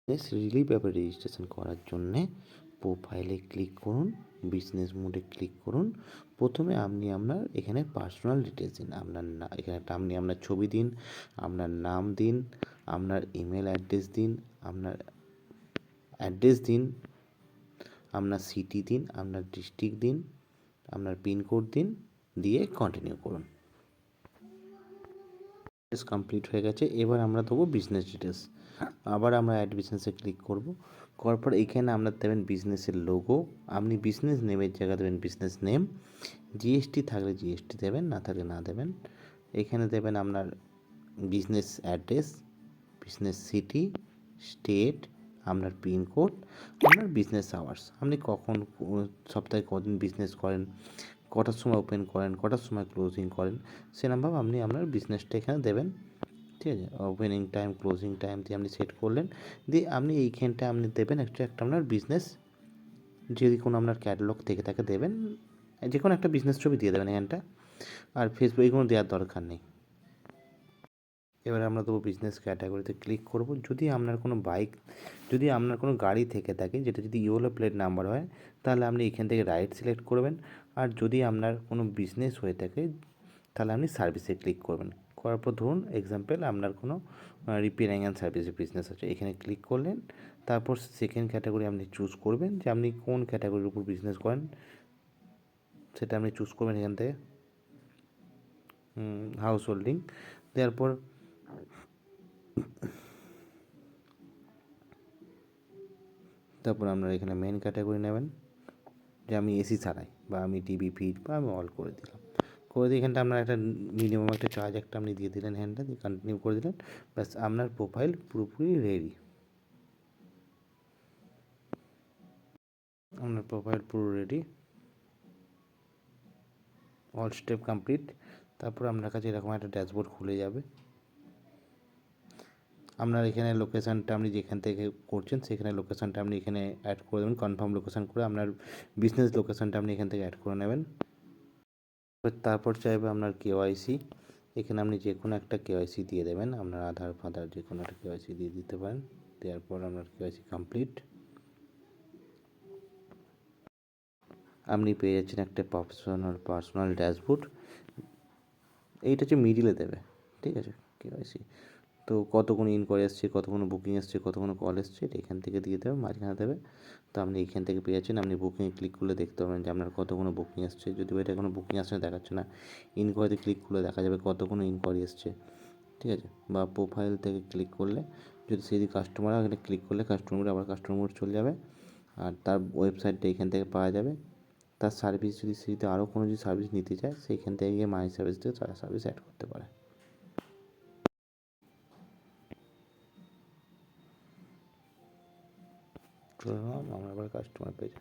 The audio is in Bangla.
রিলিফ অ্যাপে রেজিস্ট্রেশন করার জন্যে প্রোফাইলে ক্লিক করুন, বিজনেস মোডে ক্লিক করুন। প্রথমে আপনি আপনার এখানে পার্সোনাল ডিটেলস দিন। এখানে আপনি আপনার ছবি দিন, আপনার নাম দিন, আপনার ইমেল অ্যাড্রেস দিন, আপনার সিটি দিন, আপনার ডিস্ট্রিক্ট দিন, আপনার পিনকোড দিন, দিয়ে কন্টিনিউ করুন। কমপ্লিট হয়ে গেছে। এবার আমরা দেবো বিজনেস ডিটেলস। আবার আমরা অ্যাড বিজনেসে ক্লিক করব। করার পর এখানে আপনার দেবেন বিজনেসের লোগো। আপনি বিজনেস নেমের জায়গায় দেবেন বিজনেস নেম। জিএসটি থাকলে জিএসটি দেবেন, না থাকলে না দেবেন। এখানে দেবেন আপনার business address, business city, state, আপনার পিনকোড, আপনার বিজনেস আওয়ার্স। আপনি কখন সপ্তাহে কদিন বিজনেস করেন, কটার সময় ওপেন করেন, কটার সময় ক্লোজিং করেন, সেরকমভাবে আপনি আপনার বিজনেসটা এখানে দেবেন। ঠিক আছে, ওপেনিং টাইম, ক্লোজিং টাইম দিয়ে আপনি সেট করলেন। দিয়ে আপনি এইখানটায় আপনি দেবেন একটা আপনার বিজনেস, যদি কোনো আপনার ক্যাটালগ থেকে থাকে দেবেন, যে কোনো একটা বিজনেস ছবি দিয়ে দেবেন এখানটা। আর ফেসবুকে কোনো দেওয়ার দরকার নেই। এবারে আমরা দেবো বিজনেস ক্যাটাগরিতে ক্লিক করব। যদি আপনার কোনো গাড়ি থেকে থাকে, যেটা যদি ইয়েলো প্লেট নাম্বার হয়, তাহলে আপনি এখান থেকে রাইট সিলেক্ট করবেন। আর যদি আপনার কোনো বিজনেস হয়ে থাকে, তাহলে আপনি সার্ভিসে ক্লিক করবেন। করার পর ধরুন এক্সাম্পল আপনার কোনো রিপেয়ারিং অ্যান্ড সার্ভিসের বিজনেস আছে, এখানে ক্লিক করলেন। তারপর সেকেন্ড ক্যাটাগরি আপনি চুজ করবেন যে আপনি কোন ক্যাটাগরির উপর বিজনেস করেন, সেটা আপনি চুজ করবেন এখান থেকে। হাউস হোল্ডিং দেওয়ার পর আপনারা এখানে মেন ক্যাটাগরি নেবেন, যে আমি এসি ছাড়াই, বা আমি টিভি ফ্রিজ, বা আমি অল করে দিলাম। করে দিয়ে এখানটা আপনার একটা মিনিমাম একটা চার্জ একটা আপনি দিয়ে দিলেন, হ্যান্ডটা দিয়ে কন্টিনিউ করে দিলেন। ব্যাস আপনার প্রোফাইল পুরোপুরি রেডি। আপনার প্রোফাইল পুরো রেডি, অল স্টেপ কমপ্লিট। তারপর আপনার কাছে এরকম একটা ড্যাশবোর্ড খুলে যাবে। আপনার এখানে লোকেশানটা আপনি যেখান থেকে করছেন, সেখানে লোকেশানটা আপনি এখানে অ্যাড করে দেবেন। কনফার্ম লোকেশান করে আপনার বিজনেস লোকেশানটা আপনি এখান থেকে অ্যাড করে নেবেন। তারপর চাইবে আপনার কেওয়াইসি। এখানে আপনি যে কোনো একটা কেওয়াইসি দিয়ে দেবেন, আপনার আধার ফাধার যে কোনো একটা কেওয়াইসি দিয়ে দিতে পারেন। দেওয়ার পর আপনার কেওয়াইসি কমপ্লিট। আপনি পেয়ে যাচ্ছেন একটা পার্সোনাল ড্যাশবোর্ড। এইটা হচ্ছে মিডিলে দেবে, ঠিক আছে, কেওয়াইসি। তো কতক্ষণ ইনকোয়ারি এসছে, কতক্ষণ বুকিং এসছে, কতক্ষণ কল এসছে, এটা এখান থেকে দিয়ে দেবে, মাঝখানে দেবে। তো আপনি এখান থেকে পেয়ে যাচ্ছেন। আপনি বুকিংয়ে ক্লিক করলে দেখতে পাবেন যে আপনার কতক্ষণ বুকিং এসছে। যদি এটা কোনো বুকিং আসছে দেখাচ্ছে না, ইনকোয়ারিতে ক্লিক করলে দেখা যাবে কতক্ষণ ইনকোয়ারি এসছে, ঠিক আছে। বা প্রোফাইল থেকে ক্লিক করলে, যদি সেদিকে কাস্টমার এখানে ক্লিক করলে কাস্টমার আবার কাস্টমার মোড চলে যাবে। আর তার ওয়েবসাইটটা এখান থেকে পাওয়া যাবে। তার সার্ভিস যদি আরও কোনো সার্ভিস নিতে চায়, সেইখান থেকে গিয়ে মাই সার্ভিস থেকে তারা সার্ভিস অ্যাড করতে পারে। আমরা আবার কাস্টমার পেজে